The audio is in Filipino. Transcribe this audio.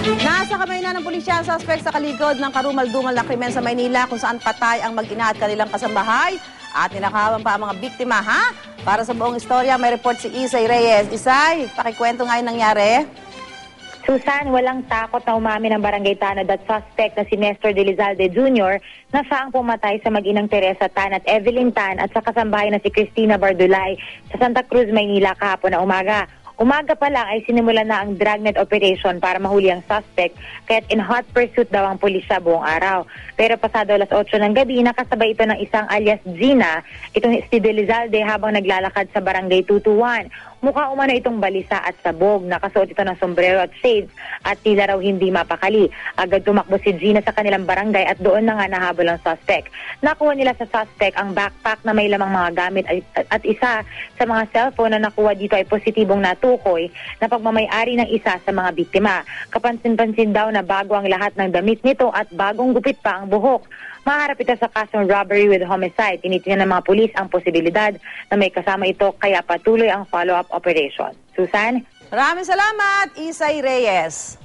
Nasa kamay na ng pulisya ang suspect sa kaligod ng karumal-dumal na krimen sa Maynila kung saan patay ang mag-ina at kanilang kasambahay at ninakawan pa ang mga biktima, ha? Para sa buong istorya, may report si Isay Reyes. Isay, pakikwento nga yung nangyari. Susan, walang takot na umamin ng barangay Tanod at suspect na si Nestor de Lizalde Jr. na siya ang pumatay sa mag-inang Teresa Tan at Evelyn Tan at sa kasambahay na si Cristina Bardulay sa Santa Cruz, Maynila kahapon na umaga. Umaga pa lang ay sinimulan na ang dragnet operation para mahuli ang suspect kaya't in hot pursuit daw ang pulisya buong araw. Pero pasado alas 8 ng gabi, nakasabay ito ng isang alias Gina, itong si De Lizalde habang naglalakad sa barangay 221. Mukha umano itong balisa at sabog. Nakasuot ito ng sombrero at shades at tila raw hindi mapakali. Agad tumakbo si Gina sa kanilang barangay at doon na nga nahabol ang suspect. Nakuha nila sa suspect ang backpack na may lamang mga gamit at isa sa mga cellphone na nakuha dito ay positibong natukoy na pagmamay-ari ng isa sa mga biktima. Kapansin-pansin daw na bago ang lahat ng damit nito at bagong gupit pa ang buhok. Maharap ito sa kasong robbery with homicide. Tinitingnan ng mga pulis ang posibilidad na may kasama ito kaya patuloy ang follow-up operation. Susan? Maraming salamat, Isay Reyes.